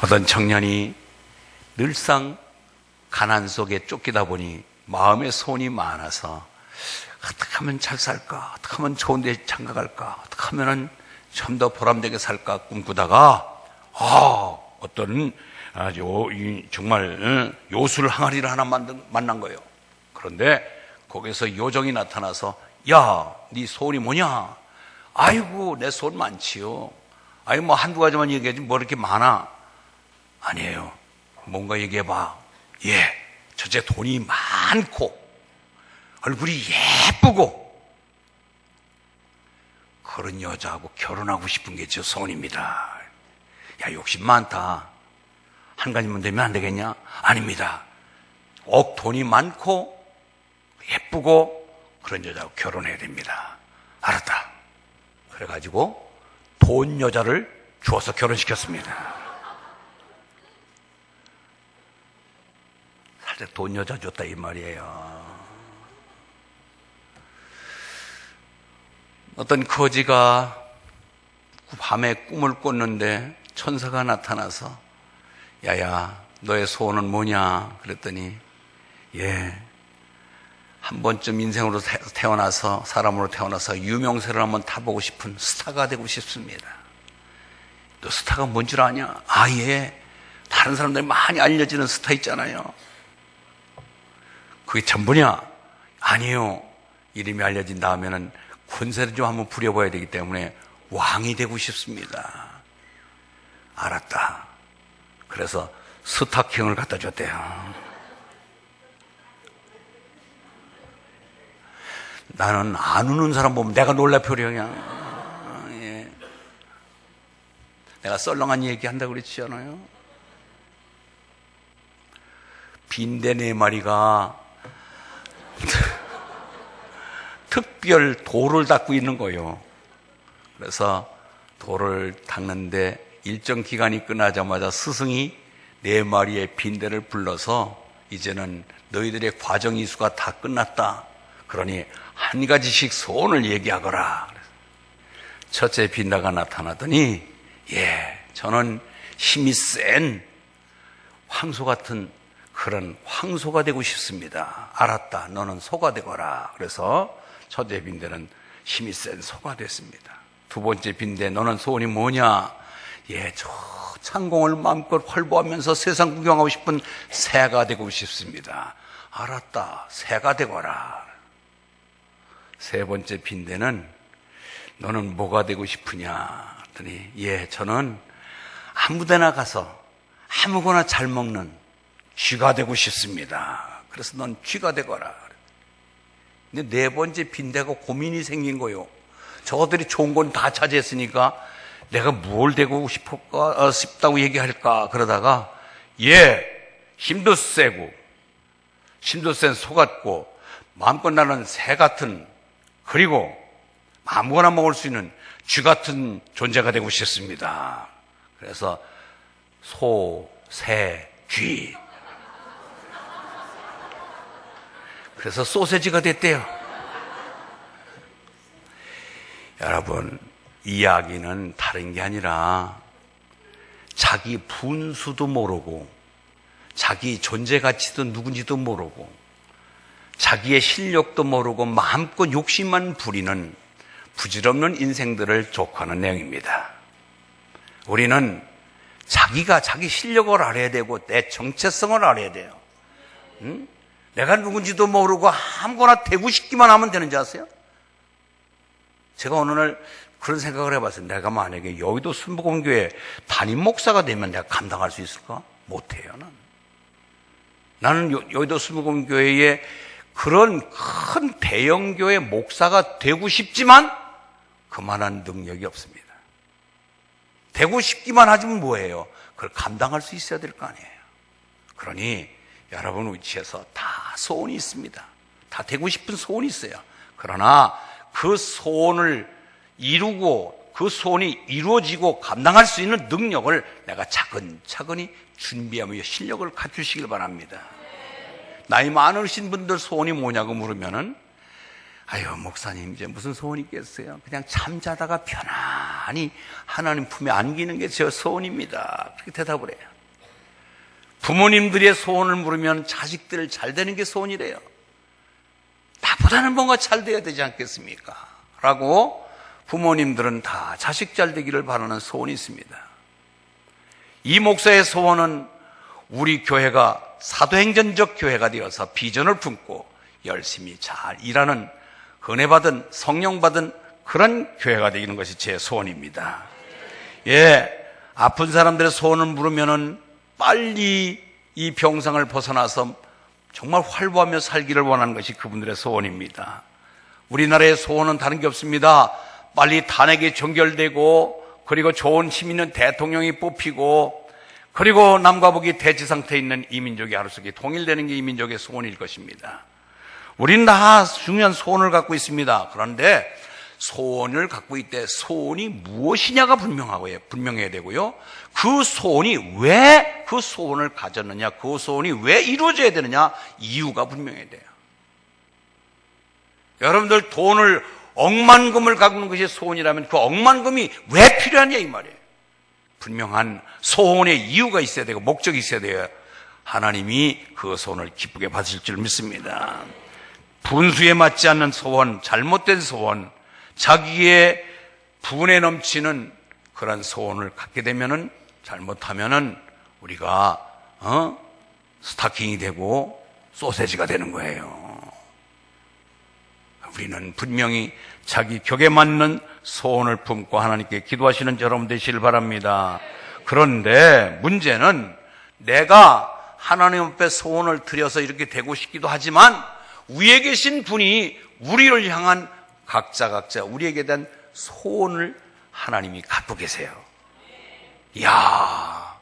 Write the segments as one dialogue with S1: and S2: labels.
S1: 어떤 청년이 늘상 가난 속에 쫓기다 보니 마음에 소원이 많아서 어떻게 하면 잘 살까? 어떻게 하면 좋은 데 장가갈까? 어떻게 하면 좀 더 보람되게 살까? 꿈꾸다가 어떤 정말 요술 항아리를 하나 만난 거예요. 그런데 거기서 요정이 나타나서 야, 네 소원이 뭐냐? 아이고, 내 소원 많지요. 아니 뭐 한두 가지만 얘기하지 뭐 이렇게 많아? 아니에요. 뭔가 얘기해봐. 예, 첫째 돈이 많고 얼굴이 예쁘고 그런 여자하고 결혼하고 싶은 게 제 소원입니다. 야, 욕심 많다. 한 가지만 되면 안 되겠냐? 아닙니다. 꼭 돈이 많고 예쁘고 그런 여자하고 결혼해야 됩니다. 알았다. 그래가지고 돈 여자를 주어서 결혼시켰습니다. 살짝 돈 여자 줬다 이 말이에요. 어떤 거지가 밤에 꿈을 꿨는데 천사가 나타나서 야야, 너의 소원은 뭐냐? 그랬더니 한 번쯤 인생으로 태어나서 사람으로 태어나서 유명세를 한번 타보고 싶은 스타가 되고 싶습니다. 너 스타가 뭔 줄 아냐? 다른 사람들이 많이 알려지는 스타 있잖아요. 그게 전부냐? 아니요. 이름이 알려진 다음에는 권세를 좀 한번 부려봐야 되기 때문에 왕이 되고 싶습니다. 알았다. 그래서 스타킹을 갖다 줬대요. 나는 안 우는 사람 보면 내가 놀라표령이야. 내가 썰렁한 얘기 한다고 그랬지 않아요? 빈대 4마리가 특별 돌을 닦고 있는 거예요. 그래서 돌을 닦는데 일정 기간이 끝나자마자 스승이 4마리의 빈대를 불러서 이제는 너희들의 과정 이수가 다 끝났다. 그러니 한 가지씩 소원을 얘기하거라. 첫째 빈대가 나타나더니 저는 힘이 센 황소 같은 그런 황소가 되고 싶습니다. 알았다. 너는 소가 되거라. 그래서 첫째 빈대는 힘이 센 소가 됐습니다. 두 번째 빈대, 너는 소원이 뭐냐? 저 창공을 마음껏 활보하면서 세상 구경하고 싶은 새가 되고 싶습니다. 알았다. 새가 되거라. 세 번째 빈대는 너는 뭐가 되고 싶으냐? 그랬더니 저는 아무데나 가서 아무거나 잘 먹는 쥐가 되고 싶습니다. 그래서 넌 쥐가 되거라. 근데 네 번째 빈대가 고민이 생긴 거요. 저것들이 좋은 건 다 차지했으니까 내가 뭘 되고 싶다고 얘기할까? 그러다가 힘도 세고 힘도 센 소 같고 마음껏 나는 새 같은 그리고 아무거나 먹을 수 있는 쥐 같은 존재가 되고 싶습니다. 그래서 소, 새, 쥐. 그래서 소세지가 됐대요. 여러분, 이야기는 다른 게 아니라 자기 분수도 모르고 자기 존재 가치도 누군지도 모르고 자기의 실력도 모르고 마음껏 욕심만 부리는 부질없는 인생들을 족하는 내용입니다. 우리는 자기가 자기 실력을 알아야 되고 내 정체성을 알아야 돼요. 내가 누군지도 모르고 아무거나 되고 싶기만 하면 되는지 아세요? 제가 어느 날 그런 생각을 해봤어요. 내가 만약에 여의도 순복음교회 담임 목사가 되면 내가 감당할 수 있을까? 못해요. 나는 여의도 순복음교회에 그런 큰 대형교회 목사가 되고 싶지만 그만한 능력이 없습니다. 되고 싶기만 하지만 뭐예요? 그걸 감당할 수 있어야 될 거 아니에요. 그러니 여러분 위치에서 다 소원이 있습니다. 다 되고 싶은 소원이 있어요. 그러나 그 소원을 이루고 그 소원이 이루어지고 감당할 수 있는 능력을 내가 차근차근히 준비하며 실력을 갖추시길 바랍니다. 나이 많으신 분들 소원이 뭐냐고 물으면은 아유, 목사님, 이제 무슨 소원이 있겠어요? 그냥 잠자다가 편안히 하나님 품에 안기는 게 제 소원입니다. 그렇게 대답을 해요. 부모님들의 소원을 물으면 자식들 잘 되는 게 소원이래요. 나보다는 뭔가 잘 돼야 되지 않겠습니까? 라고 부모님들은 다 자식 잘 되기를 바라는 소원이 있습니다. 이 목사의 소원은 우리 교회가 사도행전적 교회가 되어서 비전을 품고 열심히 잘 일하는 은혜받은 성령받은 그런 교회가 되는 것이 제 소원입니다. 예, 아픈 사람들의 소원을 물으면은 빨리 이 병상을 벗어나서 정말 활보하며 살기를 원하는 것이 그분들의 소원입니다. 우리나라의 소원은 다른 게 없습니다. 빨리 탄핵이 종결되고, 그리고 좋은 힘 있는 대통령이 뽑히고, 그리고 남과 북이 대치 상태에 있는 이 민족이 하루속에 통일되는 게 이 민족의 소원일 것입니다. 우리는 다 중요한 소원을 갖고 있습니다. 그런데 소원을 갖고 있대 소원이 무엇이냐가 분명해야 되고요. 그 소원이 왜 그 소원을 가졌느냐, 그 소원이 왜 이루어져야 되느냐, 이유가 분명해야 돼요. 여러분들 돈을 억만금을 갖는 것이 소원이라면 그 억만금이 왜 필요하냐 이 말이에요. 분명한 소원의 이유가 있어야 되고 목적이 있어야 돼요. 하나님이 그 소원을 기쁘게 받으실 줄 믿습니다. 분수에 맞지 않는 소원, 잘못된 소원, 자기의 분에 넘치는 그런 소원을 갖게 되면은, 잘못하면은 우리가 스타킹이 되고 소세지가 되는 거예요. 우리는 분명히 자기 격에 맞는 소원을 품고 하나님께 기도하시는 여러분 되시길 바랍니다. 그런데 문제는 내가 하나님 앞에 소원을 드려서 이렇게 되고 싶기도 하지만 위에 계신 분이 우리를 향한 각자 우리에게 대한 소원을 하나님이 갖고 계세요. 이야,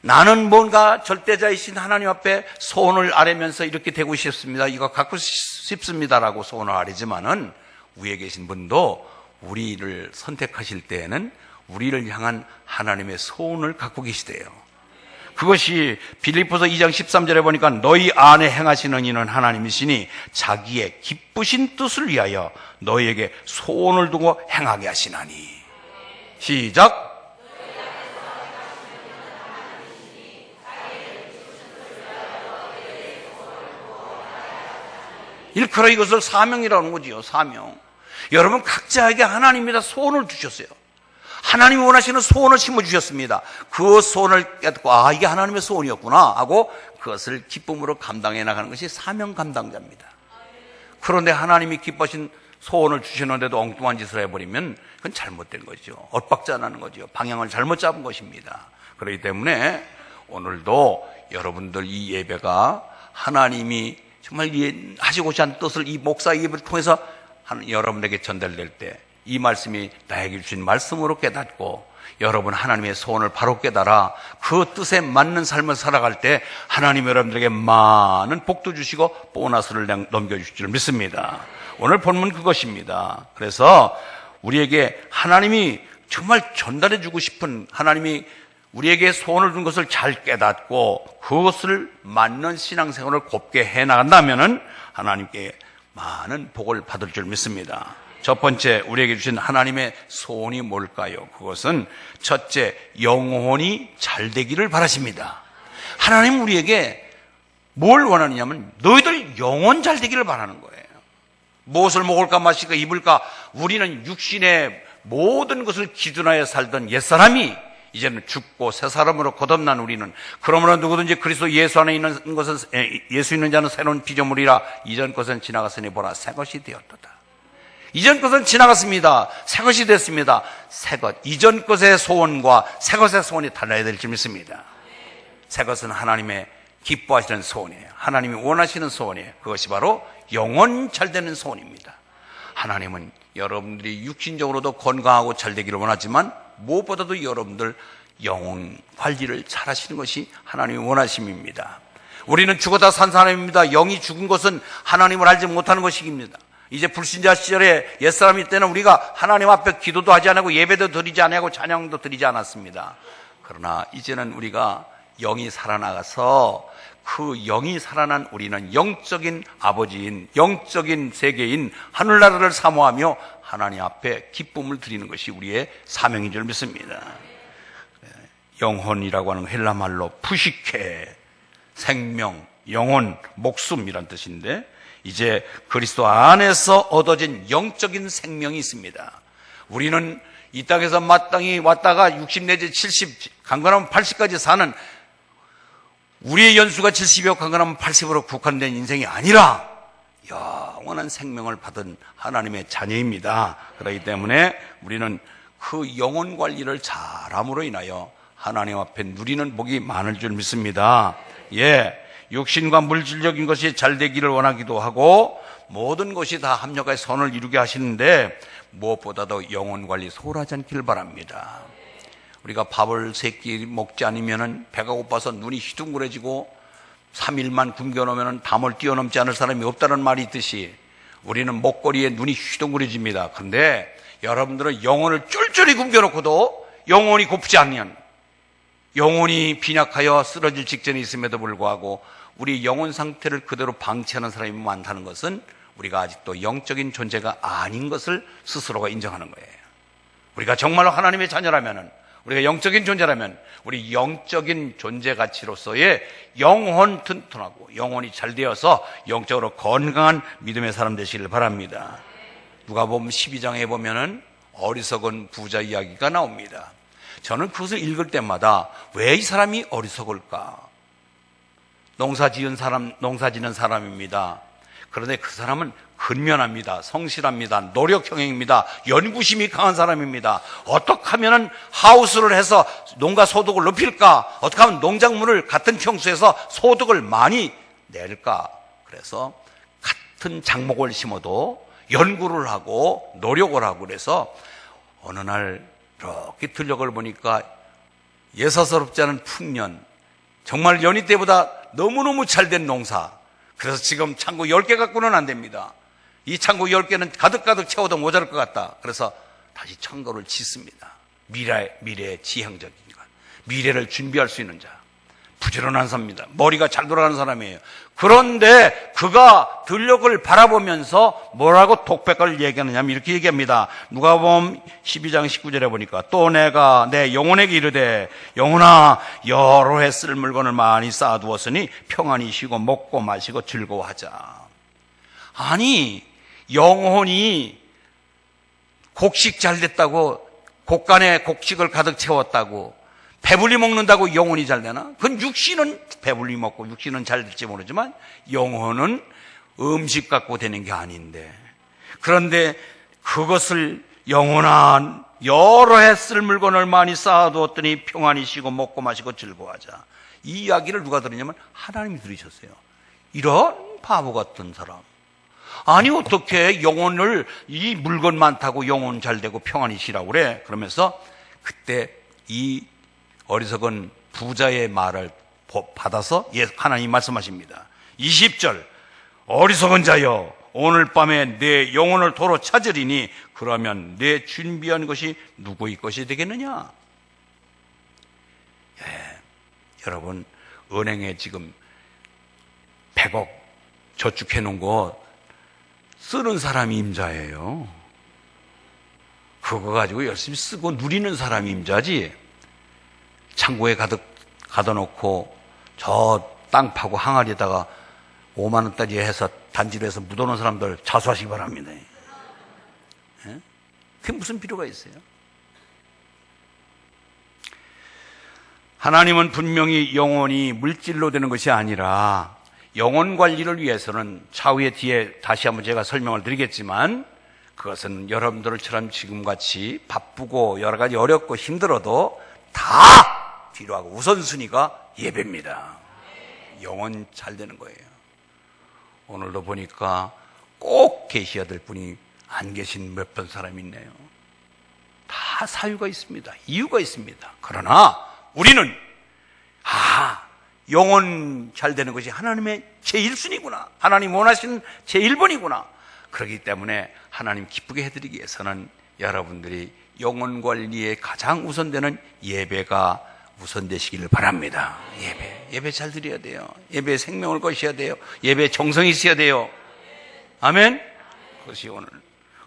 S1: 나는 뭔가 절대자이신 하나님 앞에 소원을 아뢰면서 이렇게 되고 싶습니다, 이거 갖고 싶습니다라고 소원을 아뢰지만은 위에 계신 분도 우리를 선택하실 때에는 우리를 향한 하나님의 소원을 갖고 계시대요. 그것이 빌립보서 2장 13절에 보니까 너희 안에 행하시는 이는 하나님이시니 자기의 기쁘신 뜻을 위하여 너희에게 소원을 두고 행하게 하시나니. 시작. 일컬어 이것을 사명이라는 거지요. 사명. 여러분 각자에게 하나님이다 소원을 주셨어요. 하나님이 원하시는 소원을 심어주셨습니다. 그 소원을 깨닫고 이게 하나님의 소원이었구나 하고 그것을 기쁨으로 감당해 나가는 것이 사명 감당자입니다. 그런데 하나님이 기뻐하신 소원을 주시는데도 엉뚱한 짓을 해버리면 그건 잘못된 거죠. 엇박자나는 거죠. 방향을 잘못 잡은 것입니다. 그렇기 때문에 오늘도 여러분들 이 예배가 하나님이 정말 하시고자 하는 뜻을 이 목사 예배를 통해서 여러분에게 전달될 때 이 말씀이 나에게 주신 말씀으로 깨닫고 여러분 하나님의 소원을 바로 깨달아 그 뜻에 맞는 삶을 살아갈 때 하나님 여러분들에게 많은 복도 주시고 보너스를 넘겨주실 줄 믿습니다. 오늘 본문 그것입니다. 그래서 우리에게 하나님이 정말 전달해 주고 싶은, 하나님이 우리에게 소원을 준 것을 잘 깨닫고 그것을 맞는 신앙생활을 곱게 해나간다면 하나님께 많은 복을 받을 줄 믿습니다. 첫 번째 우리에게 주신 하나님의 소원이 뭘까요? 그것은 첫째, 영혼이 잘 되기를 바라십니다. 하나님 우리에게 뭘 원하느냐면 너희들 영혼 잘 되기를 바라는 거예요. 무엇을 먹을까 마실까 입을까, 우리는 육신의 모든 것을 기준하여 살던 옛사람이 이제는 죽고 새 사람으로 거듭난 우리는, 그러므로 누구든지 그리스도 예수 안에 있는 것은, 예수 있는 자는 새로운 피조물이라 이전 것은 지나갔으니 보라 새 것이 되었도다. 이전 것은 지나갔습니다. 새 것이 됐습니다. 새 것, 이전 것의 소원과 새 것의 소원이 달라야 될 줄 믿습니다. 새 것은 하나님의 기뻐하시는 소원이에요. 하나님이 원하시는 소원이에요. 그것이 바로 영혼 잘 되는 소원입니다. 하나님은 여러분들이 육신적으로도 건강하고 잘 되기를 원하지만 무엇보다도 여러분들 영혼 관리를 잘 하시는 것이 하나님의 원하심입니다. 우리는 죽었다 산 사람입니다. 영이 죽은 것은 하나님을 알지 못하는 것입니다. 이제 불신자 시절에 옛사람일 때는 우리가 하나님 앞에 기도도 하지 않고 예배도 드리지 않고 찬양도 드리지 않았습니다. 그러나 이제는 우리가 영이 살아나가서 그 영이 살아난 우리는 영적인 아버지인, 영적인 세계인 하늘나라를 사모하며 하나님 앞에 기쁨을 드리는 것이 우리의 사명인 줄 믿습니다. 영혼이라고 하는 헬라말로 푸시케, 생명, 영혼, 목숨이란 뜻인데, 이제 그리스도 안에서 얻어진 영적인 생명이 있습니다. 우리는 이 땅에서 마땅히 왔다가 60 내지 70, 강건하면 80까지 사는, 우리의 연수가 70이고 강건하면 80으로 국한된 인생이 아니라 영원한 생명을 받은 하나님의 자녀입니다. 그렇기 때문에 우리는 그 영혼 관리를 잘함으로 인하여 하나님 앞에 누리는 복이 많을 줄 믿습니다. 육신과 물질적인 것이 잘 되기를 원하기도 하고 모든 것이 다 합력하여 선을 이루게 하시는데 무엇보다도 영혼 관리 소홀하지 않기를 바랍니다. 우리가 밥을 3끼 먹지 않으면 배가 고파서 눈이 휘둥그레지고 3일만 굶겨놓으면 담을 뛰어넘지 않을 사람이 없다는 말이 있듯이 우리는 먹거리에 눈이 휘둥그레집니다. 그런데 여러분들은 영혼을 쫄쫄이 굶겨놓고도 영혼이 고프지 않으면, 영혼이 빈약하여 쓰러질 직전에 있음에도 불구하고 우리 영혼 상태를 그대로 방치하는 사람이 많다는 것은 우리가 아직도 영적인 존재가 아닌 것을 스스로가 인정하는 거예요. 우리가 정말로 하나님의 자녀라면, 우리가 영적인 존재라면 우리 영적인 존재 가치로서의 영혼 튼튼하고 영혼이 잘 되어서 영적으로 건강한 믿음의 사람 되시길 바랍니다. 누가복음 12장에 보면은 어리석은 부자 이야기가 나옵니다. 저는 그것을 읽을 때마다 왜 이 사람이 어리석을까? 농사 지는 사람입니다. 그런데 그 사람은 근면합니다. 성실합니다. 노력형입니다. 연구심이 강한 사람입니다. 어떻게 하면 하우스를 해서 농가 소득을 높일까? 어떻게 하면 농작물을 같은 평수에서 소득을 많이 낼까? 그래서 같은 작목을 심어도 연구를 하고 노력을 하고 그래서 어느 날 이렇게 들녘을 보니까 예사스럽지 않은 풍년, 정말 연희 때보다 너무너무 잘된 농사. 그래서 지금 창고 10개 갖고는 안 됩니다. 이 창고 10개는 가득가득 채워도 모자랄 것 같다. 그래서 다시 창고를 짓습니다. 미래의 지향적인 것, 미래를 준비할 수 있는 자, 부지런한 사람입니다. 머리가 잘 돌아가는 사람이에요. 그런데 그가 들녘을 바라보면서 뭐라고 독백을 얘기하느냐면 이렇게 얘기합니다. 누가복음 12장 19절에 보니까 또 내가 내 영혼에게 이르되 영혼아 여러 해 쓸 물건을 많이 쌓아두었으니 평안히 쉬고 먹고 마시고 즐거워하자. 아니, 영혼이 곡식 잘 됐다고, 곡간에 곡식을 가득 채웠다고, 배불리 먹는다고 영혼이 잘 되나? 그건 육신은 배불리 먹고 육신은 잘 될지 모르지만 영혼은 음식 갖고 되는 게 아닌데, 그런데 그것을 영혼아 여러 해 쓸 물건을 많이 쌓아두었더니 평안히 쉬고 먹고 마시고 즐거워하자. 이 이야기를 누가 들으냐면 하나님이 들으셨어요. 이런 바보 같은 사람, 아니 어떻게 영혼을, 이 물건 많다고 영혼 잘 되고 평안히 쉬라고 그래? 그러면서 그때 이 어리석은 부자의 말을 받아서 하나님 말씀하십니다. 20절, 어리석은 자여 오늘 밤에 내 영혼을 도로 찾으리니 그러면 내 준비한 것이 누구의 것이 되겠느냐? 여러분, 은행에 지금 100억 저축해 놓은 거 쓰는 사람이 임자예요. 그거 가지고 열심히 쓰고 누리는 사람이 임자지, 창고에 가득 가둬놓고 저 땅 파고 항아리에다가 5만 원짜리 해서 단지로 해서 묻어놓은 사람들 자수하시기 바랍니다. 그게 무슨 필요가 있어요? 하나님은 분명히 영혼이 물질로 되는 것이 아니라 영혼 관리를 위해서는 차후에 뒤에 다시 한번 제가 설명을 드리겠지만, 그것은 여러분들처럼 지금같이 바쁘고 여러 가지 어렵고 힘들어도 다 뒤로 하고 우선순위가 예배입니다. 영혼 잘 되는 거예요. 오늘도 보니까 꼭 계셔야 될 분이 안 계신 몇몇 사람이 있네요. 다 사유가 있습니다. 이유가 있습니다. 그러나 우리는 영혼 잘 되는 것이 하나님의 제1순위구나, 하나님 원하시는 제1번이구나. 그렇기 때문에 하나님 기쁘게 해드리기 위해서는 여러분들이 영혼 관리에 가장 우선되는 예배가 우선되시기를 바랍니다. 예배 잘 드려야 돼요. 예배에 생명을 거셔야 돼요. 예배에 정성이 있어야 돼요. 아멘. 그것이 오늘.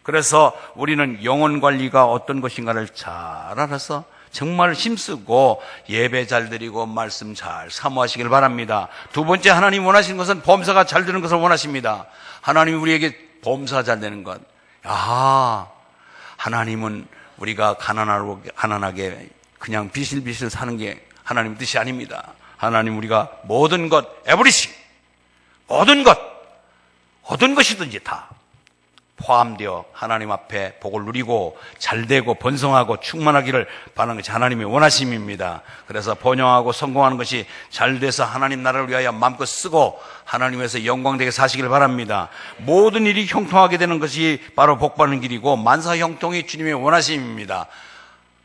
S1: 그래서 우리는 영혼 관리가 어떤 것인가를 잘 알아서 정말 힘쓰고 예배 잘 드리고 말씀 잘 사모하시길 바랍니다. 두 번째, 하나님 원하시는 것은 범사가 잘 되는 것을 원하십니다. 하나님이 우리에게 범사가 잘 되는 것. 하나님은 우리가 가난하게 그냥 비실비실 사는 게 하나님 뜻이 아닙니다. 하나님 우리가 모든 것, 에브리싱, 모든 것이든지 다 포함되어 하나님 앞에 복을 누리고 잘되고 번성하고 충만하기를 바라는 것이 하나님의 원하심입니다. 그래서 번영하고 성공하는 것이 잘돼서 하나님 나라를 위하여 마음껏 쓰고 하나님에서 영광되게 사시길 바랍니다. 모든 일이 형통하게 되는 것이 바로 복받는 길이고 만사 형통이 주님의 원하심입니다.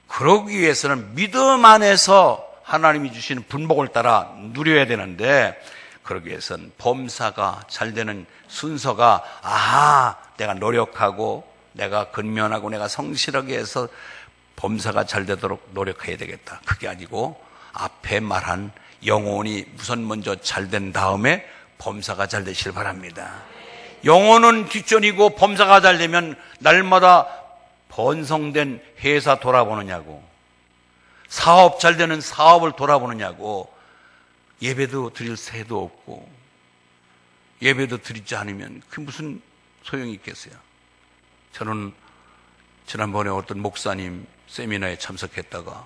S1: 그러기 위해서는 믿음 안에서 하나님이 주시는 분복을 따라 누려야 되는데, 그러기 위해서는 범사가 잘 되는 순서가 내가 노력하고 내가 근면하고 내가 성실하게 해서 범사가 잘 되도록 노력해야 되겠다. 그게 아니고 앞에 말한 영혼이 우선 먼저 잘 된 다음에 범사가 잘 되시길 바랍니다. 영혼은 뒷전이고 범사가 잘 되면 날마다 번성된 회사 돌아보느냐고, 사업 잘 되는 사업을 돌아보느냐고, 예배도 드릴 새도 없고 예배도 드리지 않으면 그게 무슨 소용이 있겠어요? 저는 지난번에 어떤 목사님 세미나에 참석했다가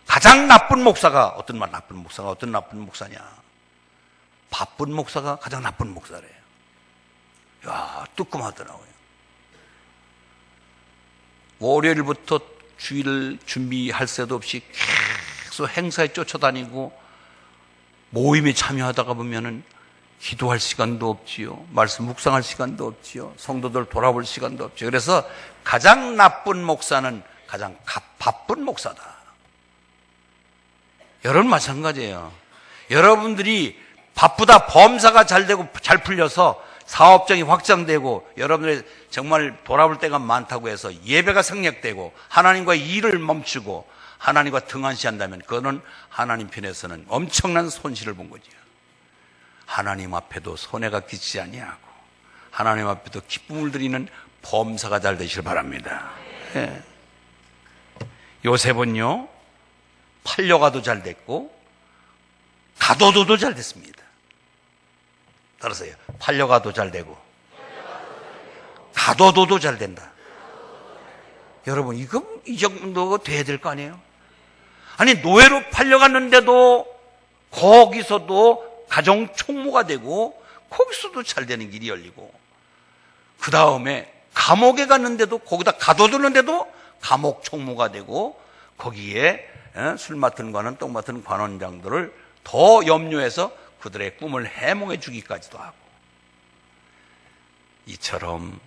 S1: 가장 나쁜 목사가 어떤 나쁜 목사냐, 바쁜 목사가 가장 나쁜 목사래요. 뜨끔하더라고요. 월요일부터 주일 준비할 새도 없이 계속 행사에 쫓아다니고 모임에 참여하다가 보면은 기도할 시간도 없지요. 말씀 묵상할 시간도 없지요. 성도들 돌아볼 시간도 없지요. 그래서 가장 나쁜 목사는 가장 바쁜 목사다. 여러분 마찬가지예요. 여러분들이 바쁘다, 범사가 잘 되고 잘 풀려서 사업장이 확장되고 여러분들이 정말 돌아볼 때가 많다고 해서 예배가 생략되고 하나님과의 일을 멈추고 하나님과 등한시한다면 그거는 하나님 편에서는 엄청난 손실을 본 거죠. 하나님 앞에도 손해가 끼치지 아니하고 하나님 앞에도 기쁨을 드리는 범사가 잘 되시길 바랍니다. 예. 요셉은요, 팔려가도 잘 됐고 가둬둬도 잘 됐습니다. 따라서요, 팔려가도 잘 되고 가둬둬도 잘 된다. 여러분, 이 정도가 돼야 될 거 아니에요? 아니, 노예로 팔려갔는데도 거기서도 가정 총무가 되고 거기서도 잘 되는 길이 열리고, 그 다음에 감옥에 갔는데도 거기다 가둬두는데도 감옥 총무가 되고 거기에 술 맡은 관원, 떡 맡은 관원장들을 더 염려해서 그들의 꿈을 해몽해 주기까지도 하고, 이처럼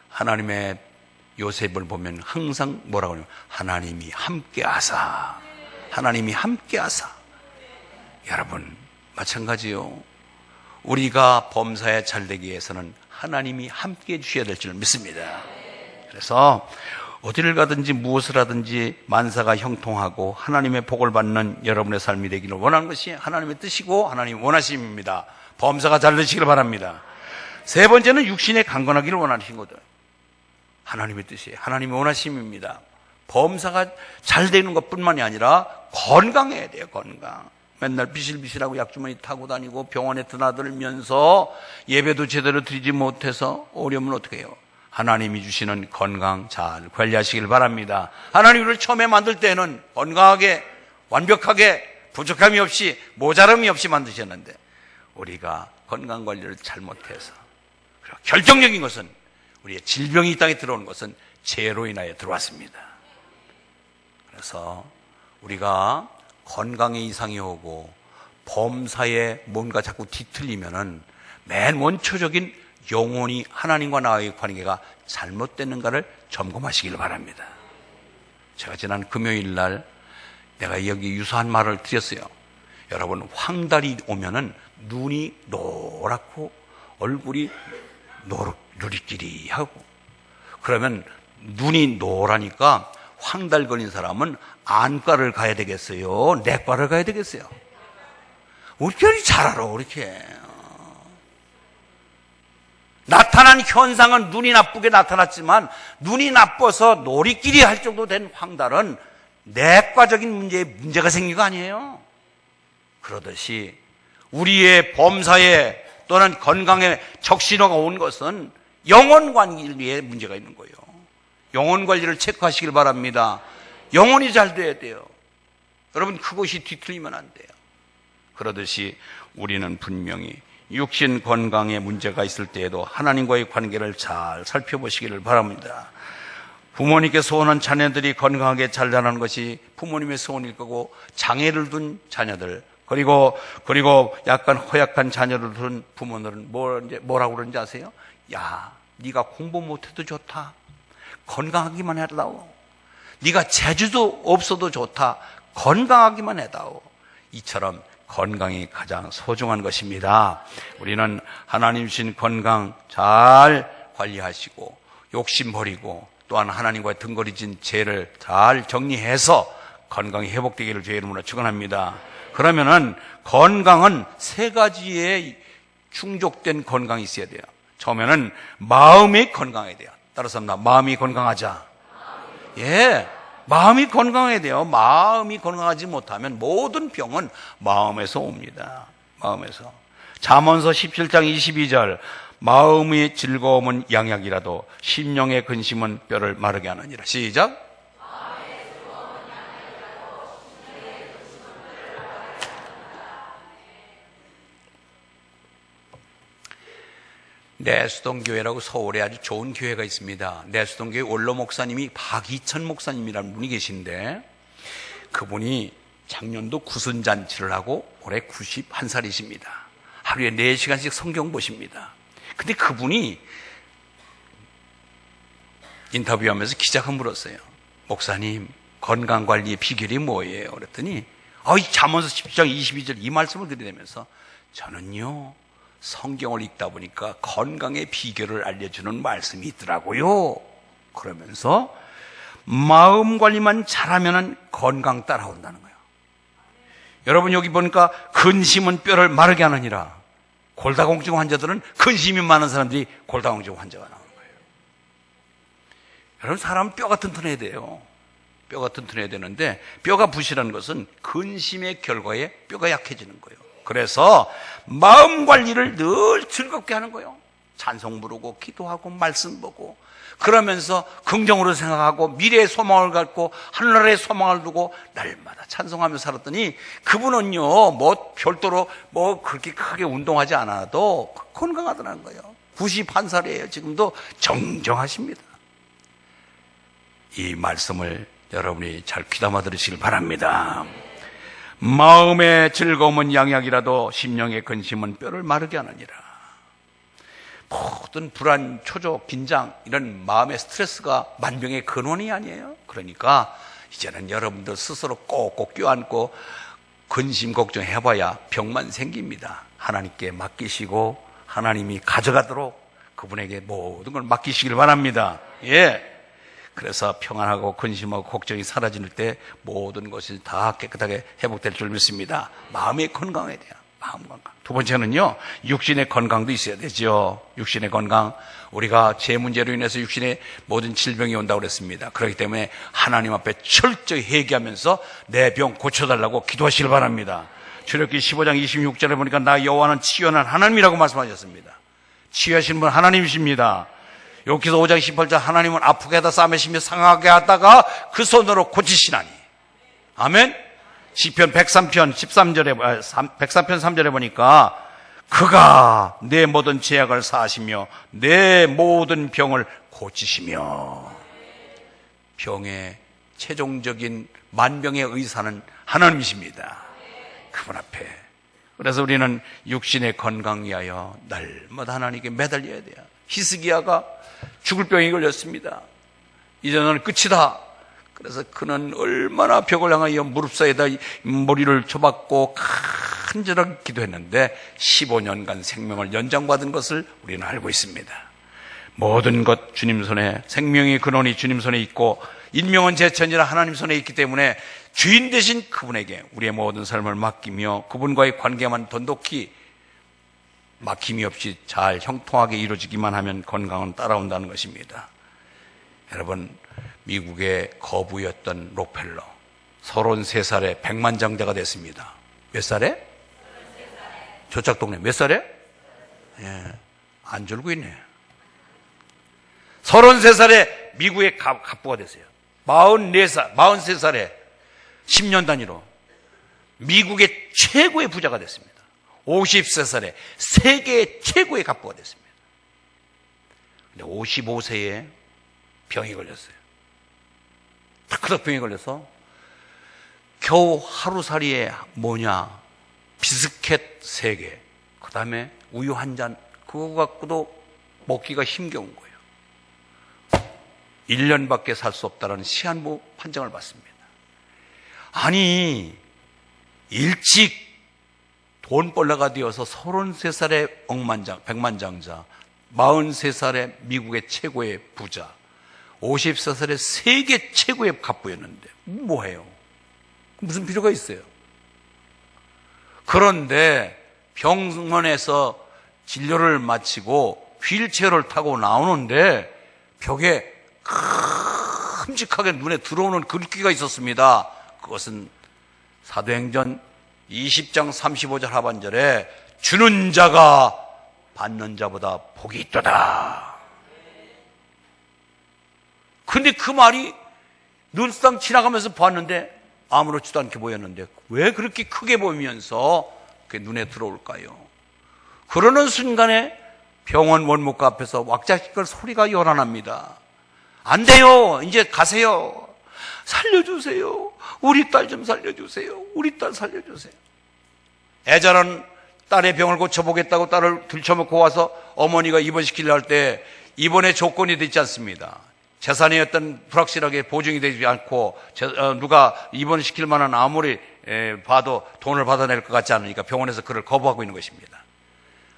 S1: 하나님의 요셉을 보면 항상 뭐라고 하냐면 하나님이 함께하사, 하나님이 함께하사. 여러분 마찬가지요. 우리가 범사에 잘되기 위해서는 하나님이 함께해 주셔야 될 줄 믿습니다. 그래서 어디를 가든지 무엇을 하든지 만사가 형통하고 하나님의 복을 받는 여러분의 삶이 되기를 원하는 것이 하나님의 뜻이고 하나님의 원하심입니다. 범사가 잘 되시기를 바랍니다. 세 번째는 육신에 강건하기를 원하시는 거죠. 하나님의 뜻이에요. 하나님의 원하심입니다. 범사가 잘 되는 것뿐만이 아니라 건강해야 돼요. 건강. 맨날 비실비실하고 약주머니 타고 다니고 병원에 드나들면서 예배도 제대로 드리지 못해서 오려면 어떻게 해요? 하나님이 주시는 건강 잘 관리하시길 바랍니다. 하나님 우리를 처음에 만들 때는 건강하게 완벽하게 부족함이 없이 모자람이 없이 만드셨는데 우리가 건강 관리를 잘못해서, 결정적인 것은 우리의 질병이 이 땅에 들어오는 것은 죄로 인하여 들어왔습니다. 그래서 우리가 건강에 이상이 오고 범사에 뭔가 자꾸 뒤틀리면은 맨 원초적인 영혼이 하나님과 나와의 관계가 잘못됐는가를 점검하시길 바랍니다. 제가 지난 금요일 날 내가 여기 유사한 말을 드렸어요. 여러분, 황달이 오면은 눈이 노랗고 얼굴이 누리끼리 하고, 그러면 눈이 노라니까 황달 걸린 사람은 안과를 가야 되겠어요? 내과를 가야 되겠어요? 우리 별이 잘 알아, 이렇게. 나타난 현상은 눈이 나쁘게 나타났지만 눈이 나빠서 놀이끼리 할 정도 된 황달은 내과적인 문제가 생긴 거 아니에요? 그러듯이 우리의 범사에 또는 건강에 적신호가 온 것은 영혼 관리에 문제가 있는 거예요. 영혼 관리를 체크하시길 바랍니다. 영혼이 잘 돼야 돼요. 여러분, 그것이 뒤틀리면 안 돼요. 그러듯이 우리는 분명히 육신 건강에 문제가 있을 때에도 하나님과의 관계를 잘 살펴보시기를 바랍니다. 부모님께 소원한 자녀들이 건강하게 잘 자라는 것이 부모님의 소원일 거고, 장애를 둔 자녀들, 그리고 약간 허약한 자녀를 둔 부모들은 뭐라고 그러는지 아세요? 야, 네가 공부 못해도 좋다. 건강하기만 해다오. 네가 재주도 없어도 좋다. 건강하기만 해다오. 이처럼 건강이 가장 소중한 것입니다. 우리는 하나님 주신 건강 잘 관리하시고 욕심 버리고 또한 하나님과의 등거리진 죄를 잘 정리해서 건강이 회복되기를 주의 이름으로 축원합니다. 그러면은 건강은 세 가지의 충족된 건강이 있어야 돼요. 처음에는 마음이 건강해야 돼요. 따라서 마음이 건강하자. 예, 마음이 건강해야 돼요. 마음이 건강하지 못하면 모든 병은 마음에서 옵니다. 마음에서. 잠언서 17장 22절 마음의 즐거움은 양약이라도 심령의 근심은 뼈를 마르게 하느니라. 시작. 내수동교회라고 서울에 아주 좋은 교회가 있습니다. 내수동교회 원로 목사님이 박이천 목사님이라는 분이 계신데, 그분이 작년도 구순잔치를 하고 올해 91살이십니다. 하루에 4시간씩 성경 보십니다. 근데 그분이 인터뷰하면서 기자가 물었어요. 목사님, 건강관리의 비결이 뭐예요? 그랬더니 잠언서 10장 22절 이 말씀을 드리면서 저는요, 성경을 읽다 보니까 건강의 비결을 알려주는 말씀이 있더라고요. 그러면서 마음 관리만 잘하면 건강 따라온다는 거예요. 여러분, 여기 보니까 근심은 뼈를 마르게 하느니라. 골다공증 환자들은 근심이 많은 사람들이 골다공증 환자가 나오는 거예요. 여러분, 사람은 뼈가 튼튼해야 돼요. 뼈가 튼튼해야 되는데, 뼈가 부실한 것은 근심의 결과에 뼈가 약해지는 거예요. 그래서 마음 관리를 늘 즐겁게 하는 거예요. 찬송 부르고 기도하고 말씀 보고, 그러면서 긍정으로 생각하고 미래의 소망을 갖고 하늘나라의 소망을 두고 날마다 찬송하며 살았더니 그분은요, 별도로 그렇게 크게 운동하지 않아도 건강하더라는 거예요. 91살이에요. 지금도 정정하십니다. 이 말씀을 여러분이 잘 귀담아 들으시길 바랍니다. 마음의 즐거움은 양약이라도 심령의 근심은 뼈를 마르게 하느니라. 모든 불안, 초조, 긴장, 이런 마음의 스트레스가 만병의 근원이 아니에요. 그러니까 이제는 여러분들 스스로 꼭꼭 껴안고 근심 걱정해봐야 병만 생깁니다. 하나님께 맡기시고 하나님이 가져가도록 그분에게 모든 걸 맡기시길 바랍니다. 예. 그래서 평안하고 근심하고 걱정이 사라질 때 모든 것이 다 깨끗하게 회복될 줄 믿습니다. 마음의 건강에 대한 마음 건강. 두 번째는요, 육신의 건강도 있어야 되죠. 육신의 건강. 우리가 죄 문제로 인해서 육신에 모든 질병이 온다고 그랬습니다. 그렇기 때문에 하나님 앞에 철저히 회개하면서 내 병 고쳐달라고 기도하시길 바랍니다. 출애굽기 15장 26절에 보니까 나 여호와는 치유하는 하나님이라고 말씀하셨습니다. 치유하시는 분 하나님이십니다. 여기서 5장 18절 하나님은 아프게 하다 싸매시며 상하게 하다가 그 손으로 고치시나니. 아멘. 시편 103편 3절에 보니까 그가 내 모든 죄악을 사하시며 내 모든 병을 고치시며. 병의 최종적인 만병의 의사는 하나님이십니다. 그분 앞에. 그래서 우리는 육신의 건강 위하여 날마다 하나님께 매달려야 돼요. 히스기야가 죽을 병이 걸렸습니다. 이제는 끝이다. 그래서 그는 얼마나 벽을 향하여 무릎 사이에다 머리를 쳐박고 간절하게 기도했는데 15년간 생명을 연장받은 것을 우리는 알고 있습니다. 모든 것 주님 손에, 생명의 근원이 주님 손에 있고 인명은 제천이라 하나님 손에 있기 때문에 주인 되신 그분에게 우리의 모든 삶을 맡기며 그분과의 관계만 돈독히 막힘이 없이 잘 형통하게 이루어지기만 하면 건강은 따라온다는 것입니다. 여러분, 미국의 거부였던 록펠러 33살에 백만장자가 됐습니다. 몇 살에? 조짝 동네 몇 살에? 안 줄고 있네. 33살에 미국의 갑부가 됐어요. 43살에 10년 단위로 미국의 최고의 부자가 됐습니다. 53살에 세계 최고의 갑부가 됐습니다. 근데 55세에 병이 걸렸어요. 타크덕 병이 걸려서 겨우 하루살이에 비스켓 3개, 그 다음에 우유 한 잔, 그거 갖고도 먹기가 힘겨운 거예요. 1년밖에 살 수 없다는 시한부 판정을 받습니다. 아니, 일찍 돈 벌레가 되어서 33살의 백만장자, 43살의 미국의 최고의 부자, 54살의 세계 최고의 갑부였는데 뭐해요? 무슨 필요가 있어요? 그런데 병원에서 진료를 마치고 휠체어를 타고 나오는데 벽에 큼직하게 눈에 들어오는 글귀가 있었습니다. 그것은 사도행전 20장 35절 하반절에 주는 자가 받는 자보다 복이 있도다. 근데 그 말이 눈상 지나가면서 봤는데 아무렇지도 않게 보였는데 왜 그렇게 크게 보이면서 그게 눈에 들어올까요? 그러는 순간에 병원 원무과 앞에서 왁자지껄 소리가 요란합니다. 안 돼요. 이제 가세요. 살려주세요. 우리 딸 좀 살려주세요. 우리 딸 살려주세요. 애자는 딸의 병을 고쳐보겠다고 딸을 들쳐먹고 와서 어머니가 입원시키려 할 때 입원의 조건이 되지 않습니다. 재산이 어떤 불확실하게 보증이 되지 않고 누가 입원시킬 만한 아무리 봐도 돈을 받아낼 것 같지 않으니까 병원에서 그를 거부하고 있는 것입니다.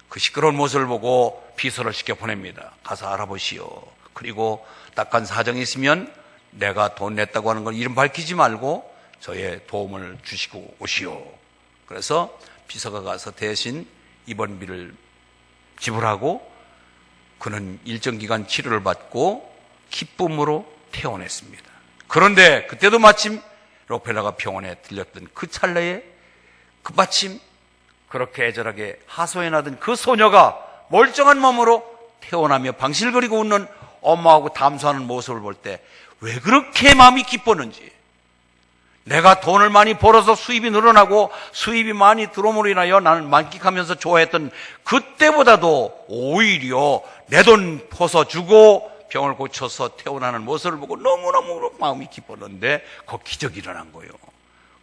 S1: 그 시끄러운 모습을 보고 비서를 시켜 보냅니다. 가서 알아보시오. 그리고 딱한 사정이 있으면 내가 돈 냈다고 하는 건 이름 밝히지 말고 저의 도움을 주시고 오시오. 그래서 비서가 가서 대신 입원비를 지불하고 그는 일정 기간 치료를 받고 기쁨으로 퇴원했습니다. 그런데 그때도 마침 록펠러가 병원에 들렸던 그 찰나에 그 마침 그렇게 애절하게 하소연하던 그 소녀가 멀쩡한 몸으로 퇴원하며 방실거리고 웃는 엄마하고 담소하는 모습을 볼 때 왜 그렇게 마음이 기뻤는지, 내가 돈을 많이 벌어서 수입이 늘어나고 수입이 많이 들어옴으로 인하여 나는 만끽하면서 좋아했던 그때보다도 오히려 내 돈 퍼서주고 병을 고쳐서 퇴원하는 모습을 보고 너무너무 마음이 기뻤는데 그 기적이 일어난 거예요.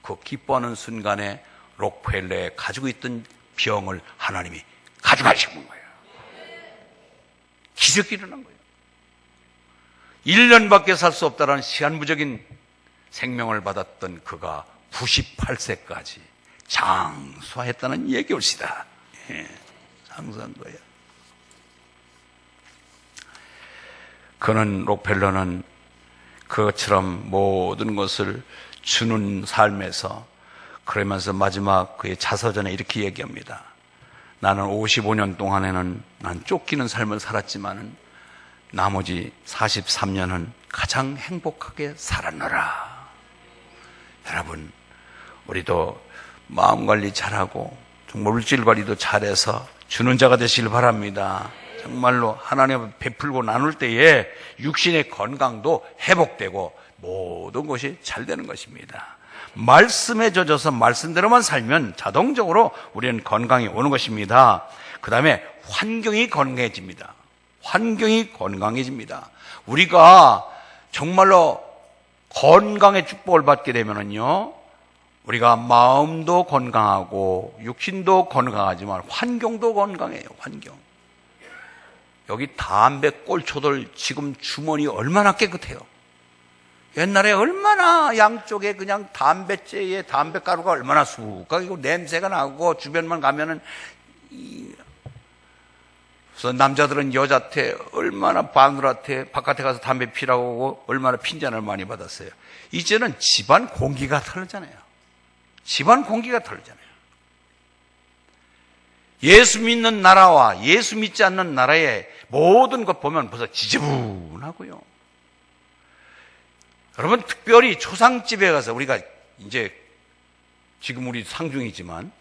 S1: 그 기뻐하는 순간에 록펠러에 가지고 있던 병을 하나님이 가져가시는 거예요. 기적이 일어난 거예요. 1년밖에 살 수 없다라는 시한부적인 생명을 받았던 그가 98세까지 장수했다는 얘기올시다. 장수한 거예요. 그는 록펠러는 그것처럼 모든 것을 주는 삶에서 그러면서 마지막 그의 자서전에 이렇게 얘기합니다. 나는 55년 동안에는 난 쫓기는 삶을 살았지만은 나머지 43년은 가장 행복하게 살았노라. 여러분, 우리도 마음 관리 잘하고 정말 물질 관리도 잘해서 주는 자가 되시길 바랍니다. 정말로 하나님을 베풀고 나눌 때에 육신의 건강도 회복되고 모든 것이 잘 되는 것입니다. 말씀에 젖어서 말씀대로만 살면 자동적으로 우리는 건강이 오는 것입니다. 그 다음에 환경이 건강해집니다. 환경이 건강해집니다. 우리가 정말로 건강의 축복을 받게 되면은요, 우리가 마음도 건강하고 육신도 건강하지만 환경도 건강해요. 환경. 여기 담배 꼴초들 지금 주머니 얼마나 깨끗해요. 옛날에 얼마나 양쪽에 그냥 담배째에 담배가루가 얼마나 수북하고 냄새가 나고 주변만 가면은 그래서 남자들은 여자한테 얼마나 바누라한테 바깥에 가서 담배 피라고 하고 얼마나 핀잔을 많이 받았어요. 이제는 집안 공기가 다르잖아요. 집안 공기가 다르잖아요. 예수 믿는 나라와 예수 믿지 않는 나라의 모든 것 보면 벌써 지저분하고요. 여러분, 특별히 초상집에 가서 우리가 이제 지금 우리 상중이지만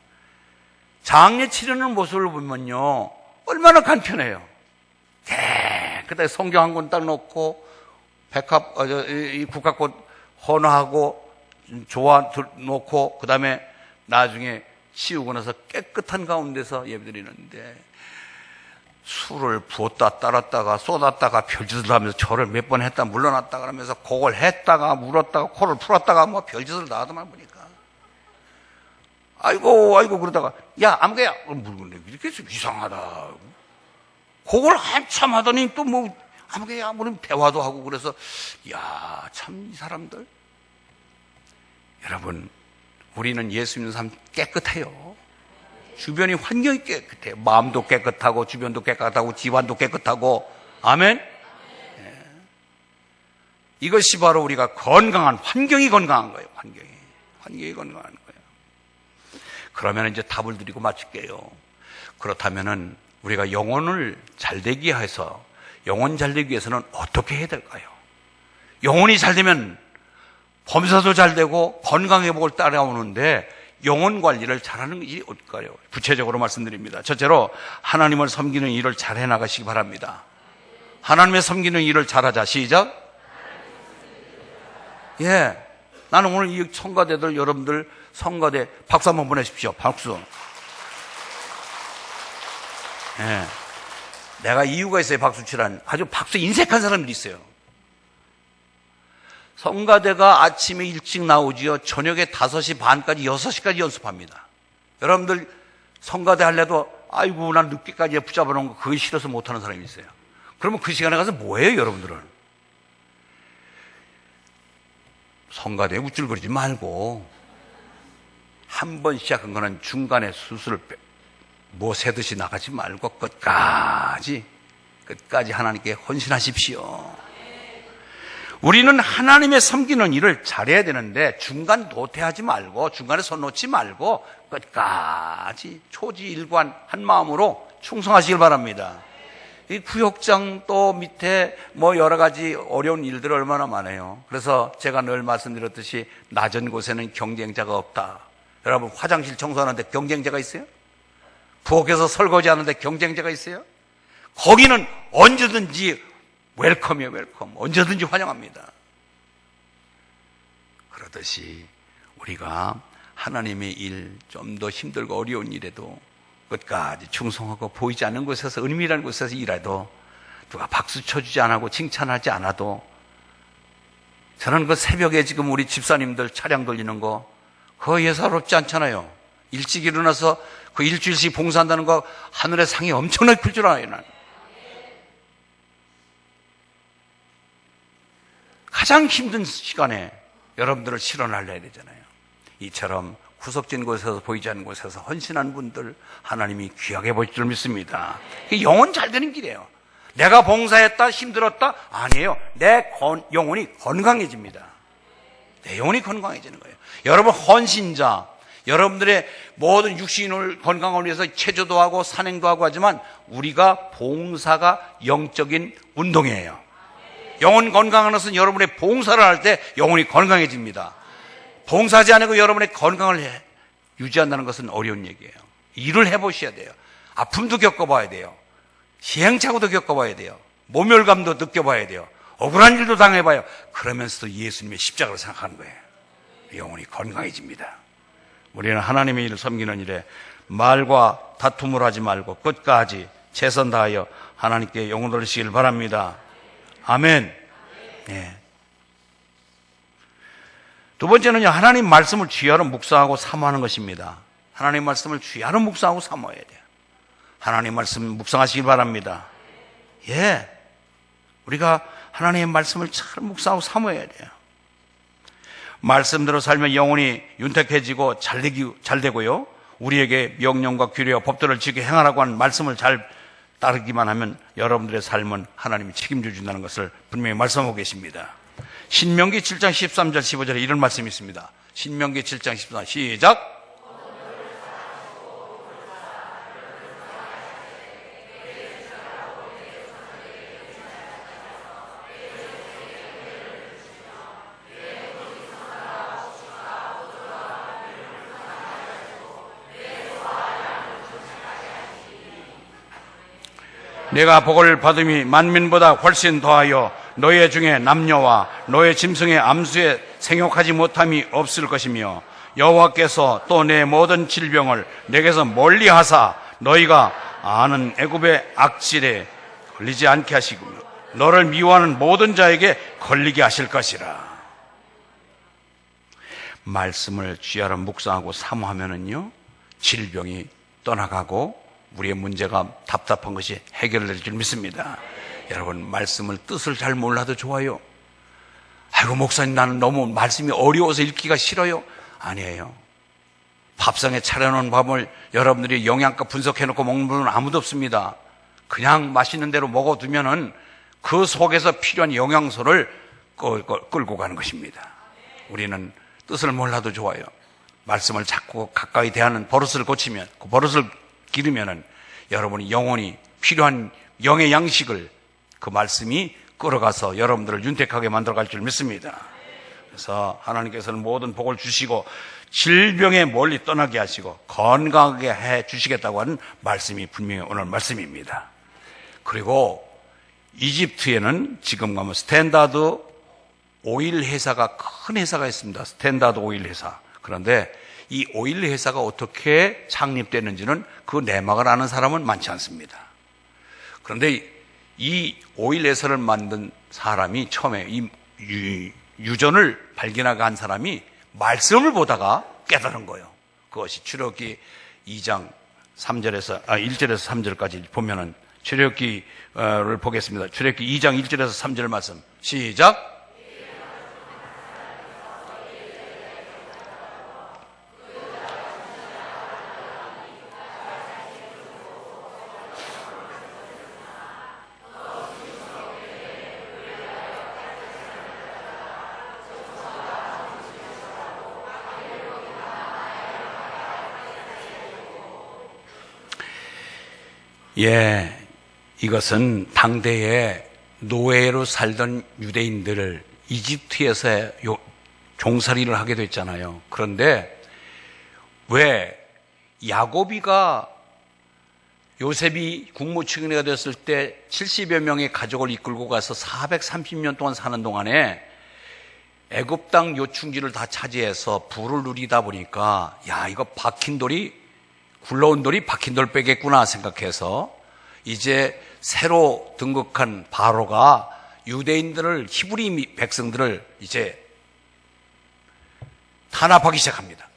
S1: 장례 치르는 모습을 보면요, 얼마나 간편해요. 깨끗하게 성경 한 권 딱 놓고 이 국화꽃 헌화하고 조화 놓고 그 다음에 나중에 치우고 나서 깨끗한 가운데서 예배드리는데 술을 부었다 따랐다가 쏟았다가 별짓을 하면서 절을 몇 번 했다 물러났다 그러면서 곡을 했다가 물었다가 코를 풀었다가 뭐 별짓을 다 하더만 보니까 아이고 그러다가 야 아무개야 물건데 이렇게 이상하다. 곡을 한참 하더니 또 뭐 아무개야 뭐 대화도 하고 그래서 야 참 이 사람들. 여러분, 우리는 예수 믿는 사람 깨끗해요. 주변이 환경이 깨끗해요. 마음도 깨끗하고 주변도 깨끗하고 집안도 깨끗하고. 아멘. 네. 이것이 바로 우리가 건강한 환경이 건강한 거예요. 환경이 건강한 거예요. 그러면 이제 답을 드리고 마칠게요. 그렇다면은 우리가 영혼을 잘되게 해서 영혼 잘되기 위해서는 어떻게 해야 될까요? 영혼이 잘되면 범사도 잘되고 건강의 복을 따라오는데 영혼 관리를 잘하는 일이 어떨까요? 구체적으로 말씀드립니다. 첫째로 하나님을 섬기는 일을 잘 해나가시기 바랍니다. 하나님의 섬기는 일을 잘하자. 시작. 예, 나는 오늘 이 성가대들 여러분들 성가대 박수 한번 보내십시오. 박수. 예, 내가 이유가 있어요. 박수 치라는. 아주 박수 인색한 사람들이 있어요. 성가대가 아침에 일찍 나오지요. 저녁에 5시 반까지 6시까지 연습합니다. 여러분들 성가대 할래도 아이고 난 늦게까지 붙잡아 놓은 거 그거 싫어서 못하는 사람이 있어요. 그러면 그 시간에 가서 뭐해요 여러분들은? 성가대에 우쭐거리지 말고 한 번 시작한 거는 중간에 수술을 뭐 새듯이 나가지 말고 끝까지 하나님께 헌신하십시오. 우리는 하나님의 섬기는 일을 잘해야 되는데 중간 도태하지 말고 중간에 손 놓지 말고 끝까지 초지일관 한 마음으로 충성하시길 바랍니다. 이 구역장 또 밑에 뭐 여러 가지 어려운 일들 얼마나 많아요. 그래서 제가 늘 말씀드렸듯이 낮은 곳에는 경쟁자가 없다. 여러분 화장실 청소하는데 경쟁자가 있어요? 부엌에서 설거지하는데 경쟁자가 있어요? 거기는 언제든지 웰컴이에요, 웰컴. 언제든지 환영합니다. 그러듯이 우리가 하나님의 일, 좀 더 힘들고 어려운 일에도 끝까지 충성하고 보이지 않는 곳에서 은밀한 곳에서 일해도 누가 박수 쳐주지 않고 칭찬하지 않아도 저는 그 새벽에 지금 우리 집사님들 차량 돌리는 거 그거 예사롭지 않잖아요. 일찍 일어나서 그 일주일씩 봉사한다는 거 하늘의 상이 엄청나게 클 줄 알아요. 난. 가장 힘든 시간에 여러분들을 실현하려야 되잖아요. 이처럼 구석진 곳에서 보이지 않는 곳에서 헌신한 분들 하나님이 귀하게 보실 줄 믿습니다. 영혼 잘 되는 길이에요. 내가 봉사했다 힘들었다 아니에요. 내 영혼이 건강해집니다. 내 영혼이 건강해지는 거예요. 여러분 헌신자, 여러분들의 모든 육신을 건강을 위해서 체조도 하고 산행도 하고 하지만 우리가 봉사가 영적인 운동이에요. 영혼 건강한 것은 여러분의 봉사를 할 때 영혼이 건강해집니다. 봉사하지 않고 여러분의 건강을 유지한다는 것은 어려운 얘기예요. 일을 해보셔야 돼요. 아픔도 겪어봐야 돼요. 시행착오도 겪어봐야 돼요. 모멸감도 느껴봐야 돼요. 억울한 일도 당해봐요. 그러면서도 예수님의 십자가를 생각하는 거예요. 영혼이 건강해집니다. 우리는 하나님의 일을 섬기는 일에 말과 다툼을 하지 말고 끝까지 최선 다하여 하나님께 영혼 돌리시길 바랍니다. 아멘. 네. 두 번째는요, 하나님 말씀을 주야로 묵상하고 사모하는 것입니다. 하나님 말씀을 주야로 묵상하고 사모해야 돼요. 하나님 말씀 묵상하시길 바랍니다. 예. 우리가 하나님의 말씀을 잘 묵상하고 사모해야 돼요. 말씀대로 살면 영혼이 윤택해지고 잘 되고요. 우리에게 명령과 규례와 법도를 지켜 행하라고 하는 말씀을 잘 따르기만 하면 여러분들의 삶은 하나님이 책임져 준다는 것을 분명히 말씀하고 계십니다. 신명기 7장 13절 15절에 이런 말씀이 있습니다. 신명기 7장 14절 시작. 내가 복을 받음이 만민보다 훨씬 더하여 너희 중에 남녀와 너희 짐승의 암수에 생육하지 못함이 없을 것이며 여호와께서 또 내 모든 질병을 내게서 멀리하사 너희가 아는 애굽의 악질에 걸리지 않게 하시고 너를 미워하는 모든 자에게 걸리게 하실 것이라. 말씀을 쥐하러 묵상하고 사모하면은요, 질병이 떠나가고 우리의 문제가 답답한 것이 해결될 줄 믿습니다. 여러분, 말씀을 뜻을 잘 몰라도 좋아요. 아이고, 목사님, 나는 너무 말씀이 어려워서 읽기가 싫어요. 아니에요. 밥상에 차려놓은 밥을 여러분들이 영양가 분석해놓고 먹는 분은 아무도 없습니다. 그냥 맛있는 대로 먹어두면은 그 속에서 필요한 영양소를 끌고 가는 것입니다. 우리는 뜻을 몰라도 좋아요. 말씀을 자꾸 가까이 대하는 버릇을 고치면, 그 버릇을 기르면은 여러분이 영혼이 필요한 영의 양식을 그 말씀이 끌어가서 여러분들을 윤택하게 만들어갈 줄 믿습니다. 그래서 하나님께서는 모든 복을 주시고 질병에 멀리 떠나게 하시고 건강하게 해 주시겠다고 하는 말씀이 분명히 오늘 말씀입니다. 그리고 이집트에는 지금 가면 스탠다드 오일 회사가 큰 회사가 있습니다. 스탠다드 오일 회사. 그런데 이 오일 회사가 어떻게 창립됐는지는 그 내막을 아는 사람은 많지 않습니다. 그런데 이 오일 회사를 만든 사람이 처음에 이 유전을 발견하게 한 사람이 말씀을 보다가 깨달은 거예요. 그것이 출애굽기 2장 3절에서 1절에서 3절까지 보면은 출애굽기를 보겠습니다. 출애굽기 2장 1절에서 3절 말씀 시작. 예, 이것은 당대에 노예로 살던 유대인들을 이집트에서 종살이를 하게 됐잖아요. 그런데 왜 야곱이가 요셉이 국무총리가 됐을 때 70여 명의 가족을 이끌고 가서 430년 동안 사는 동안에 애굽 땅 요충지를 다 차지해서 부를 누리다 보니까 야, 이거 박힌 돌이 굴러온 돌이 박힌 돌 빼겠구나 생각해서 이제 새로 등극한 바로가 유대인들을, 히브리 백성들을 이제 탄압하기 시작합니다.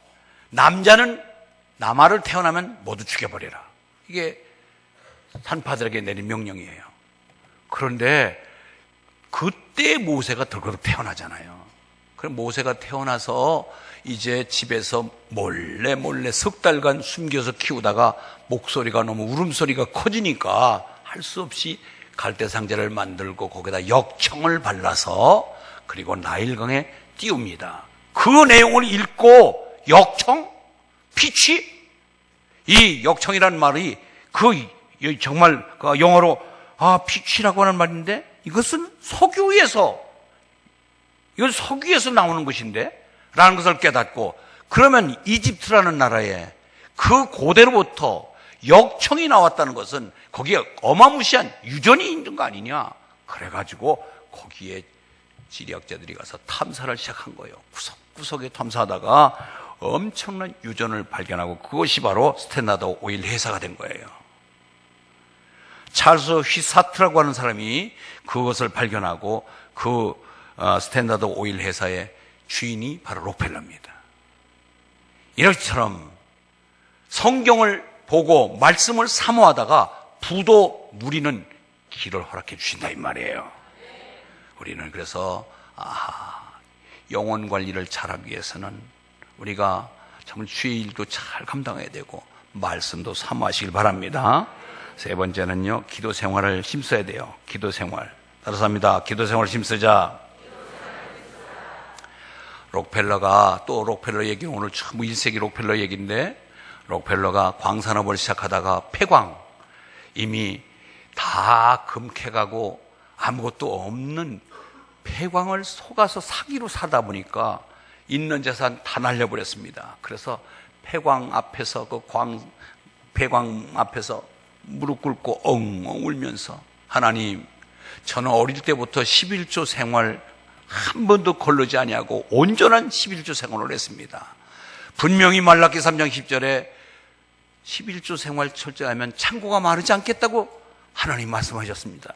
S1: 남자는 남아를 태어나면 모두 죽여버려라. 이게 산파들에게 내린 명령이에요. 그런데 그때 모세가 덜컥 태어나잖아요. 그럼 모세가 태어나서 이제 집에서 몰래 석 달간 숨겨서 키우다가 목소리가 너무 울음소리가 커지니까 할 수 없이 갈대상자를 만들고 거기다 역청을 발라서 그리고 나일강에 띄웁니다. 그 내용을 읽고 역청? 피치? 이 역청이라는 말이 정말 영어로 피치라고 하는 말인데 이건 석유에서 나오는 것인데 라는 것을 깨닫고 그러면 이집트라는 나라에 그 고대로부터 역청이 나왔다는 것은 거기에 어마무시한 유전이 있는 거 아니냐. 그래가지고 거기에 지리학자들이 가서 탐사를 시작한 거예요. 구석구석에 탐사하다가 엄청난 유전을 발견하고 그것이 바로 스탠다드 오일 회사가 된 거예요. 찰스 휘사트라고 하는 사람이 그것을 발견하고 그 스탠다드 오일 회사의 주인이 바로 록펠러입니다. 이렇처럼 성경을 보고 말씀을 사모하다가 부도 누리는 길을 허락해 주신다 이 말이에요. 우리는 그래서 영혼 관리를 잘하기 위해서는 우리가 정말 주의 일도 잘 감당해야 되고 말씀도 사모하시길 바랍니다. 세 번째는요, 기도 생활을 힘써야 돼요. 기도 생활. 따라서 합니다. 기도 생활을 힘쓰자. 록펠러가, 또 록펠러 얘기, 오늘 전부 1세기 록펠러 얘기인데, 록펠러가 광산업을 시작하다가 폐광, 이미 다 금캐가고 아무것도 없는 폐광을 속아서 사기로 사다 보니까 있는 재산 다 날려버렸습니다. 그래서 폐광 앞에서, 폐광 앞에서 무릎 꿇고 엉엉 울면서, 하나님, 저는 어릴 때부터 11조 생활 한 번도 걸르지 아니하고 온전한 11조 생활을 했습니다. 분명히 말라기 3장 10절에 11조 생활 철저하면 창고가 마르지 않겠다고 하나님 말씀하셨습니다.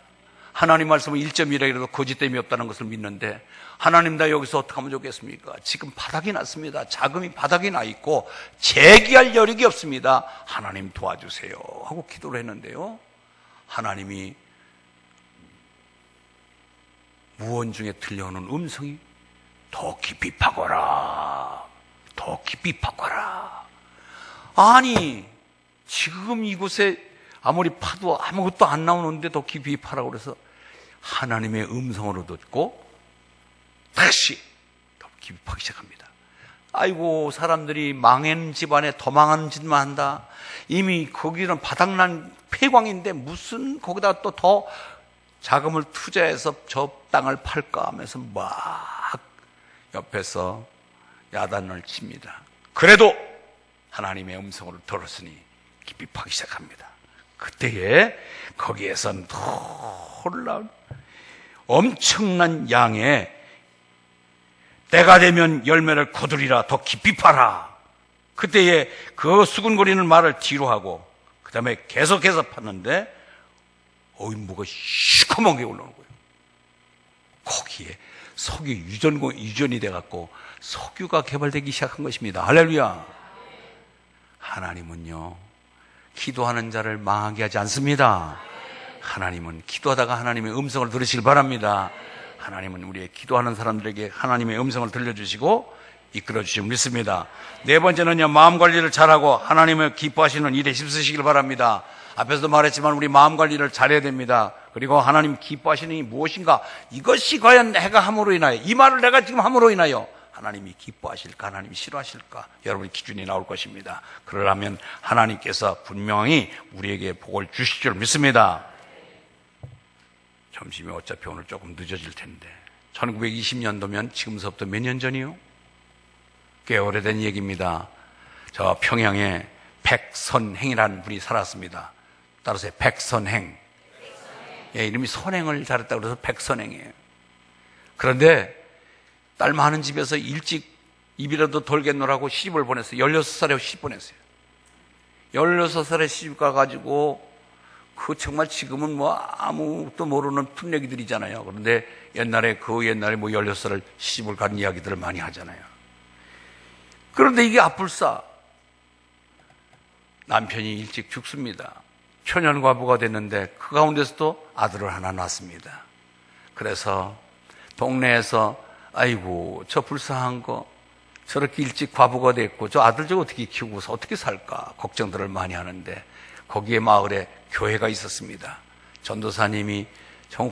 S1: 하나님 말씀은 1.1이라도 거짓됨이 없다는 것을 믿는데, 하나님, 나 여기서 어떻게 하면 좋겠습니까? 지금 바닥이 났습니다. 자금이 바닥이 나 있고 재기할 여력이 없습니다. 하나님 도와주세요 하고 기도를 했는데요, 하나님이 무언 중에 들려오는 음성이 더 깊이 파거라, 더 깊이 파거라. 아니, 지금 이곳에 아무리 파도 아무것도 안 나오는데 더 깊이 파라고 그래서 하나님의 음성으로 듣고 다시 더 깊이 파기 시작합니다. 아이고, 사람들이 망한 집안에 더 망하는 짓만 한다. 이미 거기는 바닥난 폐광인데 무슨 거기다 또 더 자금을 투자해서 저 땅을 팔까 하면서 막 옆에서 야단을 칩니다. 그래도 하나님의 음성을 들었으니 깊이 파기 시작합니다. 그때에 거기에선 놀라운 엄청난 양의 때가 되면 열매를 거두리라, 더 깊이 파라. 그때에 그 수근거리는 말을 뒤로 하고 그 다음에 계속해서 팠는데 어인무가 시커멓게 올라오는 거예요. 거기에 석유 유전이 돼갖고 석유가 개발되기 시작한 것입니다. 할렐루야. 하나님은요, 기도하는 자를 망하게 하지 않습니다. 하나님은 기도하다가 하나님의 음성을 들으시길 바랍니다. 하나님은 우리의 기도하는 사람들에게 하나님의 음성을 들려주시고 이끌어주시길 믿습니다. 네 번째는요, 마음 관리를 잘하고 하나님을 기뻐하시는 일에 힘쓰시길 바랍니다. 앞에서도 말했지만 우리 마음 관리를 잘해야 됩니다. 그리고 하나님 기뻐하시는 이 무엇인가, 이것이 과연 내가 함으로 인하여, 이 말을 내가 지금 함으로 인하여 하나님이 기뻐하실까, 하나님이 싫어하실까, 여러분의 기준이 나올 것입니다. 그러려면 하나님께서 분명히 우리에게 복을 주실 줄 믿습니다. 점심이 어차피 오늘 조금 늦어질 텐데, 1920년도면 지금서부터 몇 년 전이요? 꽤 오래된 얘기입니다. 저 평양에 백선행이라는 분이 살았습니다. 따라서 백선행. 예, 이름이 선행을 잘했다고 그래서 백선행이에요. 그런데 딸 많은 집에서 일찍 입이라도 돌겠노라고 시집을 보냈어요. 16살에 시집 보냈어요. 16살에 시집 가가지고 그 정말 지금은 뭐 아무것도 모르는 풋내기들이잖아요. 그런데 옛날에 뭐 16살 시집을 간 이야기들을 많이 하잖아요. 그런데 이게 아뿔싸 남편이 일찍 죽습니다. 초년과부가 됐는데 그 가운데서도 아들을 하나 낳습니다. 그래서 동네에서 아이고, 저 불쌍한 거 저렇게 일찍 과부가 됐고 저 아들 저 어떻게 키우고서 어떻게 살까 걱정들을 많이 하는데, 거기에 마을에 교회가 있었습니다. 전도사님이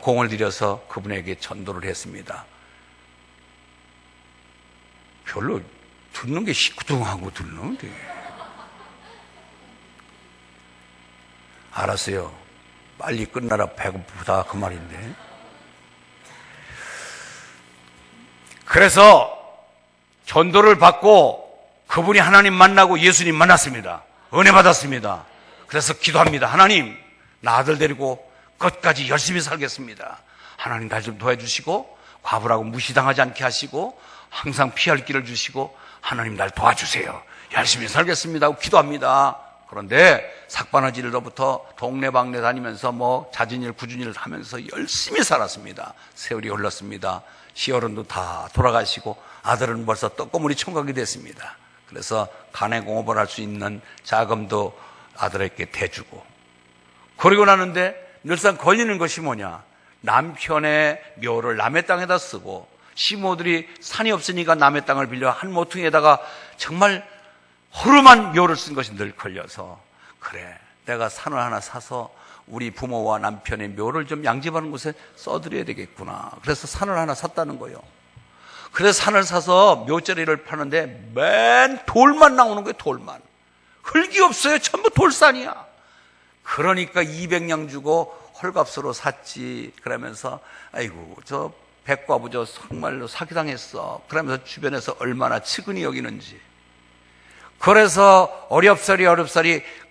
S1: 공을 들여서 그분에게 전도를 했습니다. 별로 듣는 게 시끄둥하고 듣는데. 알았어요. 빨리 끝나라, 배고프다, 그 말인데. 그래서 전도를 받고 그분이 하나님 만나고 예수님 만났습니다. 은혜 받았습니다. 그래서 기도합니다. 하나님, 나 아들 데리고 끝까지 열심히 살겠습니다. 하나님 날 좀 도와주시고 과부라고 무시당하지 않게 하시고 항상 피할 길을 주시고 하나님 날 도와주세요. 열심히 살겠습니다 하고 기도합니다. 그런데 삭바느질로부터 동네방네 다니면서 뭐 자진일 구준일을 하면서 열심히 살았습니다. 세월이 흘렀습니다. 시어른도 다 돌아가시고 아들은 벌써 떡고물이 총각이 됐습니다. 그래서 간에 공업을 할 수 있는 자금도 아들에게 대주고, 그러고 나는데 늘상 걸리는 것이 뭐냐, 남편의 묘를 남의 땅에다 쓰고 시모들이 산이 없으니까 남의 땅을 빌려 한 모퉁이에다가 정말 허름한 묘를 쓴 것이 늘 걸려서, 그래 내가 산을 하나 사서 우리 부모와 남편의 묘를 좀 양집하는 곳에 써드려야 되겠구나. 그래서 산을 하나 샀다는 거예요. 그래서 산을 사서 묘자리를 파는데 맨 돌만 나오는 거예요. 돌만. 흙이 없어요. 전부 돌산이야. 그러니까 200냥 주고 헐값으로 샀지. 그러면서 아이고 저 백과부저 정말로 사기당했어. 그러면서 주변에서 얼마나 측은히 여기는지. 그래서 어렵사리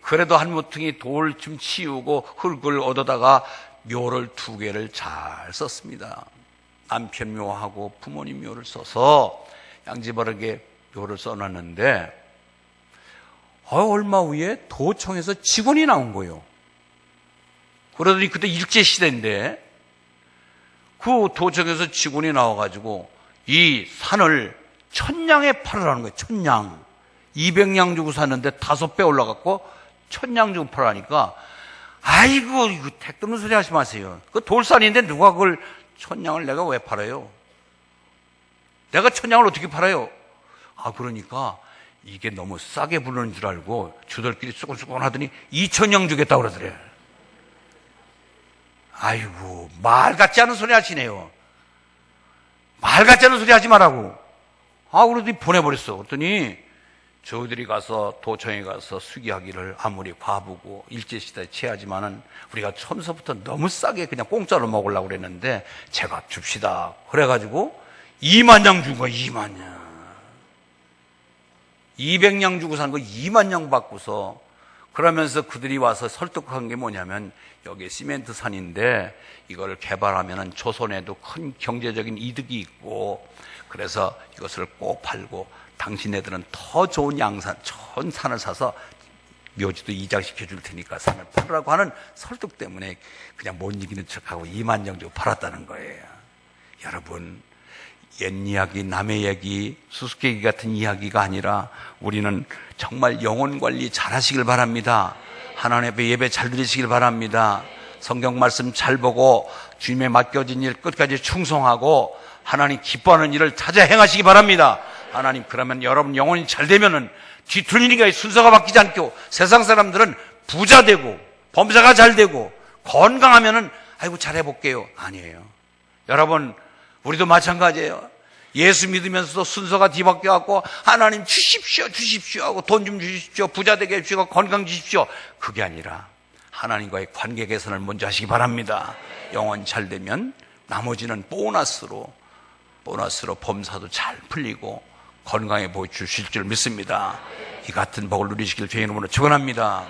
S1: 그래도 한 모퉁이 돌 좀 치우고 흙을 얻어다가 묘를 2개를 잘 썼습니다. 남편 묘하고 부모님 묘를 써서 양지바르게 묘를 써놨는데 얼마 후에 도청에서 직원이 나온 거예요. 그러더니 그때 일제시대인데 그 도청에서 직원이 나와가지고 이 산을 1000냥에 팔으라는 거예요. 1000냥. 200냥 주고 샀는데 5배 올라갔고 1000냥 주고 팔으니까 아이고 이거 택도 없는 소리 하지 마세요. 그 돌산인데 누가 그걸 1000냥을 내가 왜 팔아요? 내가 1000냥을 어떻게 팔아요? 그러니까 이게 너무 싸게 부르는 줄 알고 주들끼리 쏘곤쏘곤 하더니 2000냥 주겠다고 그러더래. 아이고 말 같지 않은 소리 하시네요. 말 같지 않은 소리 하지 말라고. 그러더니 보내버렸어. 그랬더니 저희들이 가서 도청에 가서 수기하기를 아무리 과부고 일제시대에 취하지만은 우리가 처음서부터 너무 싸게 그냥 공짜로 먹으려고 그랬는데 제가 줍시다. 그래가지고 2만냥 준 거야. 2만냥. 200냥 주고 산 거 2만냥 받고서 그러면서 그들이 와서 설득한 게 뭐냐면 여기 시멘트 산인데 이걸 개발하면은 조선에도 큰 경제적인 이득이 있고 그래서 이것을 꼭 팔고 당신네들은 더 좋은 양산, 좋은 산을 사서 묘지도 이장시켜 줄 테니까 산을 팔으라고 하는 설득 때문에 그냥 못 이기는 척하고 2만냥 주고 팔았다는 거예요. 여러분, 옛 이야기, 남의 얘기, 수수께끼 같은 이야기가 아니라 우리는 정말 영혼 관리 잘 하시길 바랍니다. 하나님 앞에 예배 잘 드리시길 바랍니다. 성경 말씀 잘 보고 주님에 맡겨진 일 끝까지 충성하고 하나님 기뻐하는 일을 찾아 행하시기 바랍니다. 하나님, 그러면 여러분 영혼이 잘 되면은 뒤틀리니까 순서가 바뀌지 않고 세상 사람들은 부자 되고 범사가 잘 되고 건강하면은 아이고 잘해볼게요. 아니에요. 여러분, 우리도 마찬가지예요. 예수 믿으면서도 순서가 뒤바뀌어갖고 하나님 주십시오 하고 돈 좀 주십시오, 부자 되게 해주시고 건강 주십시오. 그게 아니라 하나님과의 관계 개선을 먼저 하시기 바랍니다. 영혼 잘 되면 나머지는 보너스로 범사도 잘 풀리고 건강해 보여 주실 줄 믿습니다. 이 같은 복을 누리시길 주의 이름으로 축원합니다.